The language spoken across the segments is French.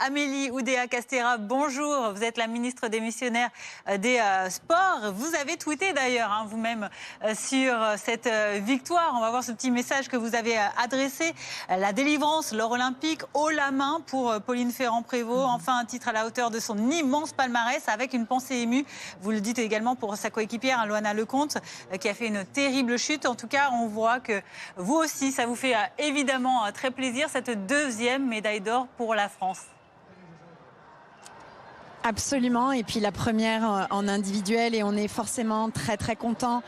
Amélie Oudéa-Castéra, bonjour. Vous êtes la ministre démissionnaire des Sports. Vous avez tweeté d'ailleurs vous-même sur cette victoire. On va voir ce petit message que vous avez adressé. La délivrance, l'or olympique, haut la main pour Pauline Ferrand-Prévot. Enfin, un titre à la hauteur de son immense palmarès avec une pensée émue. Vous le dites également pour sa coéquipière, Loana Lecomte, qui a fait une terrible chute. En tout cas, on voit que vous aussi, ça vous fait évidemment très plaisir, cette deuxième médaille d'or pour la France. Absolument, et puis la première en individuel, et on est forcément très très content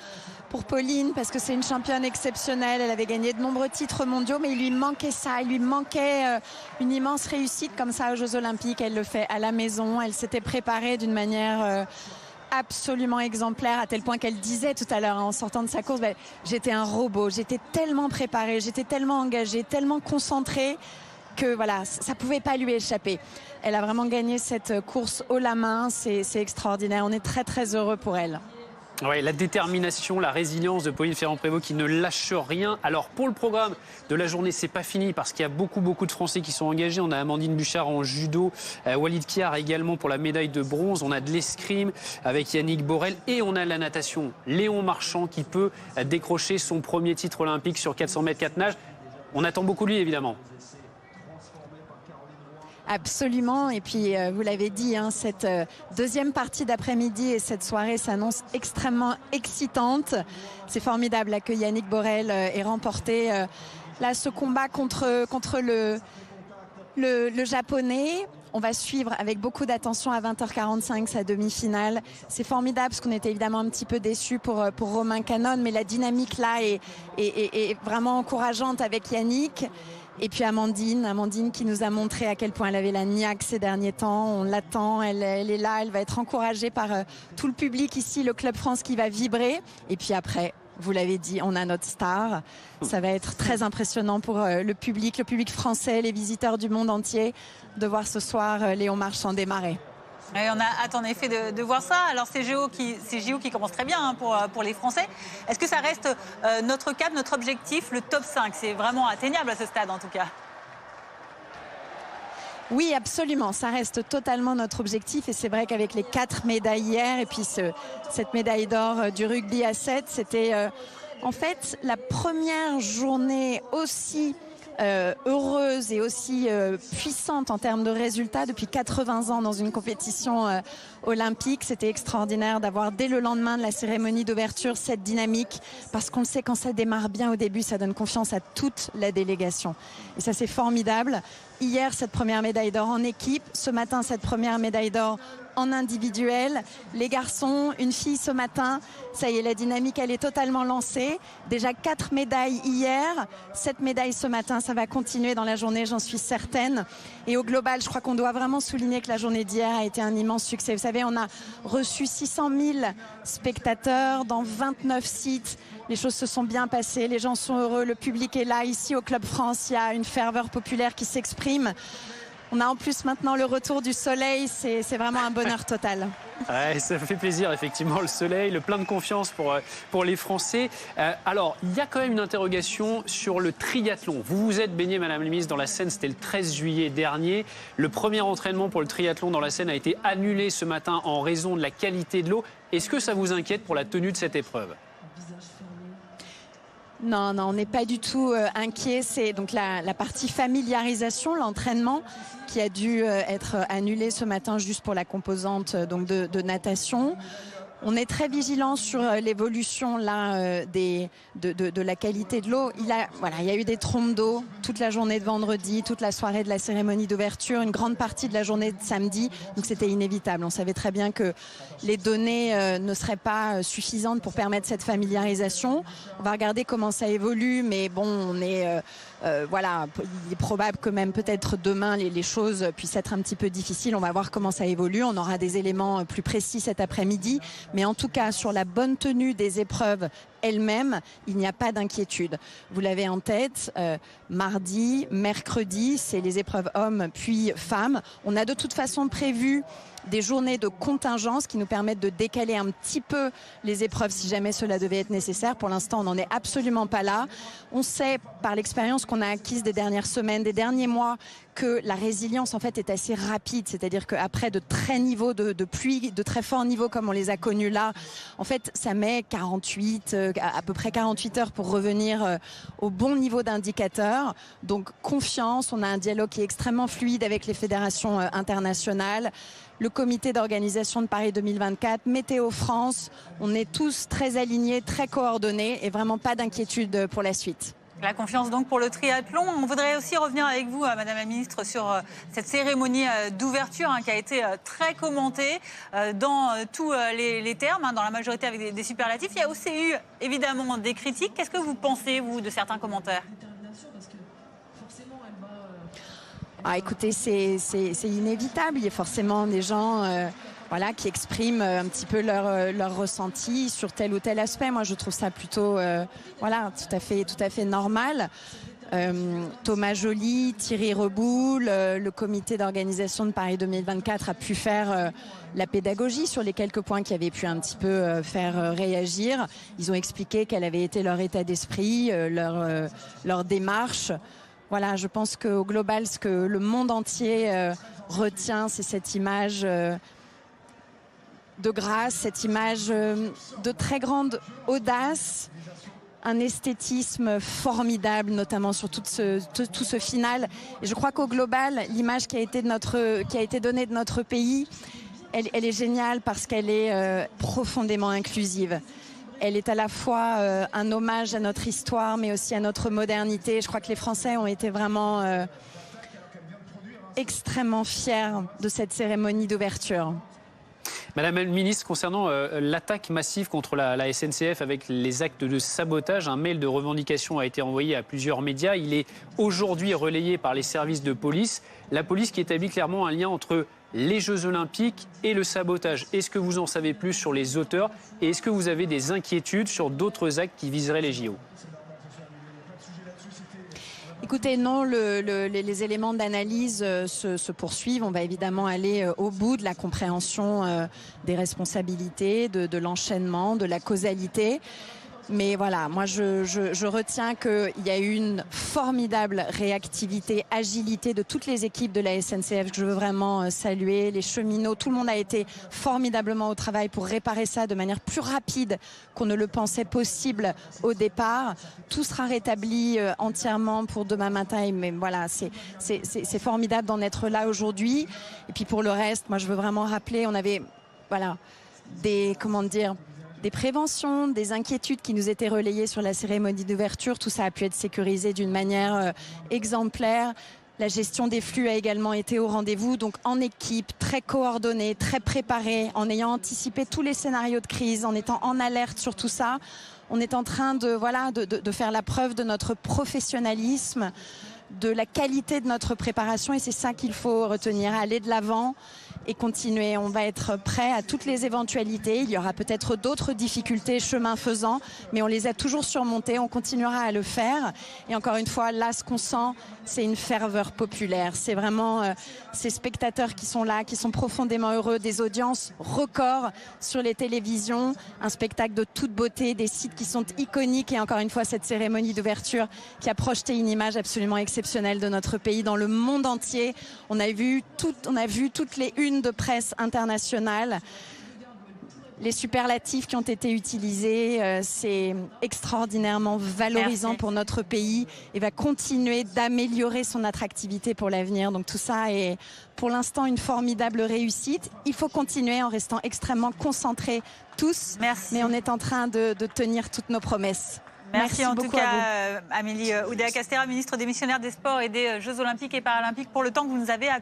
pour Pauline parce que c'est une championne exceptionnelle. Elle avait gagné de nombreux titres mondiaux, mais il lui manquait ça, il lui manquait une immense réussite comme ça aux Jeux Olympiques. Elle le fait à la maison, elle s'était préparée d'une manière absolument exemplaire, à tel point qu'elle disait tout à l'heure en sortant de sa course, j'étais un robot, j'étais tellement préparée, j'étais tellement engagée, tellement concentrée que voilà, ça pouvait pas lui échapper. Elle a vraiment gagné cette course haut la main, c'est extraordinaire, on est très très heureux pour elle. Ouais, la détermination, la résilience de Pauline Ferrand-Prévot qui ne lâche rien. Alors pour le programme de la journée, c'est pas fini parce qu'il y a beaucoup de Français qui sont engagés. On a Amandine Bouchard en judo, Walid Kiar également pour la médaille de bronze. On a de l'escrime avec Yannick Borel et on a la natation. Léon Marchand qui peut décrocher son premier titre olympique sur 400 mètres 4 nages. On attend beaucoup de lui évidemment. Absolument, et puis vous l'avez dit, cette deuxième partie d'après-midi et cette soirée s'annonce extrêmement excitante. C'est formidable que Yannick Borel ait remporté là ce combat contre le japonais. On va suivre avec beaucoup d'attention à 20h45 sa demi-finale. C'est formidable parce qu'on était évidemment un petit peu déçus pour Romain Canon, mais la dynamique là est vraiment encourageante avec Yannick. Et puis Amandine qui nous a montré à quel point elle avait la niaque ces derniers temps. On l'attend, elle est là, elle va être encouragée par tout le public ici, le Club France qui va vibrer. Et puis après, vous l'avez dit, on a notre star. Ça va être très impressionnant pour le public français, les visiteurs du monde entier, de voir ce soir Léon Marchand démarrer. Et on a hâte en effet de voir ça. Alors c'est JO qui commence très bien pour les Français. Est-ce que ça reste notre cap, notre objectif, le top 5 ? C'est vraiment atteignable à ce stade en tout cas. Oui, absolument. Ça reste totalement notre objectif. Et c'est vrai qu'avec les 4 médailles hier et puis cette médaille d'or du rugby à 7, c'était en fait la première journée aussi heureuse et aussi puissante en termes de résultats depuis 80 ans dans une compétition olympique. C'était extraordinaire d'avoir dès le lendemain de la cérémonie d'ouverture cette dynamique, parce qu'on le sait, quand ça démarre bien au début, ça donne confiance à toute la délégation. Et ça, c'est formidable. Hier, cette première médaille d'or en équipe. Ce matin, cette première médaille d'or en individuel. Les garçons, une fille ce matin. Ça y est, la dynamique, elle est totalement lancée. Déjà 4 médailles hier. 7 médailles ce matin. Ça va continuer dans la journée, j'en suis certaine. Et au global, je crois qu'on doit vraiment souligner que la journée d'hier a été un immense succès. Vous savez, on a reçu 600 000 spectateurs dans 29 sites. Les choses se sont bien passées. Les gens sont heureux. Le public est là. Ici, au Club France, il y a une ferveur populaire qui s'exprime. On a en plus maintenant le retour du soleil, c'est vraiment un bonheur total. Ouais, ça fait plaisir, effectivement, le soleil, le plein de confiance pour les Français. Alors, il y a quand même une interrogation sur le triathlon. Vous vous êtes baignée, Madame la Ministre, dans la Seine, c'était le 13 juillet dernier. Le premier entraînement pour le triathlon dans la Seine a été annulé ce matin en raison de la qualité de l'eau. Est-ce que ça vous inquiète pour la tenue de cette épreuve ? Non, on n'est pas du tout inquiet. C'est donc la partie familiarisation, l'entraînement, qui a dû être annulé ce matin juste pour la composante donc de natation. On est très vigilant sur l'évolution là de la qualité de l'eau. Il y a eu des trompes d'eau toute la journée de vendredi, toute la soirée de la cérémonie d'ouverture, une grande partie de la journée de samedi. Donc c'était inévitable. On savait très bien que les données ne seraient pas suffisantes pour permettre cette familiarisation. On va regarder comment ça évolue, mais bon, on est il est probable que même peut-être demain les choses puissent être un petit peu difficiles. On va voir comment ça évolue. On aura des éléments plus précis cet après-midi. Mais en tout cas, sur la bonne tenue des épreuves elle-même, il n'y a pas d'inquiétude. Vous l'avez en tête, mardi, mercredi, c'est les épreuves hommes puis femmes. On a de toute façon prévu des journées de contingence qui nous permettent de décaler un petit peu les épreuves si jamais cela devait être nécessaire. Pour l'instant, on n'en est absolument pas là. On sait par l'expérience qu'on a acquise des dernières semaines, des derniers mois, que la résilience en fait est assez rapide, c'est-à-dire qu'après de très niveaux de pluie, de très forts niveaux comme on les a connus là, en fait ça met à peu près 48 heures pour revenir au bon niveau d'indicateur. Donc confiance, on a un dialogue qui est extrêmement fluide avec les fédérations internationales. Le comité d'organisation de Paris 2024, Météo France, on est tous très alignés, très coordonnés et vraiment pas d'inquiétude pour la suite. La confiance donc pour le triathlon. On voudrait aussi revenir avec vous, Madame la Ministre, sur cette cérémonie d'ouverture qui a été très commentée dans tous les termes, dans la majorité avec des superlatifs. Il y a aussi eu évidemment des critiques. Qu'est-ce que vous pensez, vous, de certains commentaires ? Écoutez, c'est inévitable. Il y a forcément des gens qui expriment un petit peu leur ressenti sur tel ou tel aspect. Moi, je trouve ça plutôt tout à fait normal. Thomas Joly, Thierry Reboul, le comité d'organisation de Paris 2024 a pu faire la pédagogie sur les quelques points qui avaient pu un petit peu faire réagir. Ils ont expliqué quel avait été leur état d'esprit, leur démarche. Voilà, je pense qu'au global, ce que le monde entier retient, c'est cette image de grâce, cette image de très grande audace, un esthétisme formidable, notamment sur tout ce final. Et je crois qu'au global, l'image qui a été donnée de notre pays, elle est géniale parce qu'elle est profondément inclusive. Elle est à la fois un hommage à notre histoire, mais aussi à notre modernité. Je crois que les Français ont été vraiment extrêmement fiers de cette cérémonie d'ouverture. Madame la Ministre, concernant l'attaque massive contre la SNCF avec les actes de sabotage, un mail de revendication a été envoyé à plusieurs médias. Il est aujourd'hui relayé par les services de police. La police qui établit clairement un lien entre les Jeux Olympiques et le sabotage. Est-ce que vous en savez plus sur les auteurs et est-ce que vous avez des inquiétudes sur d'autres actes qui viseraient les JO ? Écoutez, non, les éléments d'analyse se poursuivent. On va évidemment aller au bout de la compréhension des responsabilités, de l'enchaînement, de la causalité. Mais voilà, moi je retiens qu'il y a eu une formidable réactivité, agilité de toutes les équipes de la SNCF que je veux vraiment saluer, les cheminots, tout le monde a été formidablement au travail pour réparer ça de manière plus rapide qu'on ne le pensait possible au départ. Tout sera rétabli entièrement pour demain matin, mais voilà, c'est formidable d'en être là aujourd'hui. Et puis pour le reste, moi je veux vraiment rappeler, on avait des préventions, des inquiétudes qui nous étaient relayées sur la cérémonie d'ouverture. Tout ça a pu être sécurisé d'une manière exemplaire. La gestion des flux a également été au rendez-vous, donc en équipe, très coordonnée, très préparée, en ayant anticipé tous les scénarios de crise, en étant en alerte sur tout ça. On est en train de faire la preuve de notre professionnalisme, de la qualité de notre préparation, et c'est ça qu'il faut retenir, aller de l'avant et continuer. On va être prêt à toutes les éventualités. Il y aura peut-être d'autres difficultés chemin faisant, mais on les a toujours surmontées. On continuera à le faire. Et encore une fois, là, ce qu'on sent, c'est une ferveur populaire. C'est vraiment ces spectateurs qui sont là, qui sont profondément heureux, des audiences records sur les télévisions, un spectacle de toute beauté, des sites qui sont iconiques, et encore une fois, cette cérémonie d'ouverture qui a projeté une image absolument exceptionnelle de notre pays dans le monde entier. On a vu toutes les unes de presse internationale, les superlatifs qui ont été utilisés, c'est extraordinairement valorisant. Merci. Pour notre pays et va continuer d'améliorer son attractivité pour l'avenir. Donc tout ça est pour l'instant une formidable réussite. Il faut continuer en restant extrêmement concentrés tous. Merci. Mais on est en train de tenir toutes nos promesses. Merci en tout cas, Amélie Oudéa-Castéra, ministre démissionnaire des Sports et des Jeux Olympiques et Paralympiques, pour le temps que vous nous avez accordé.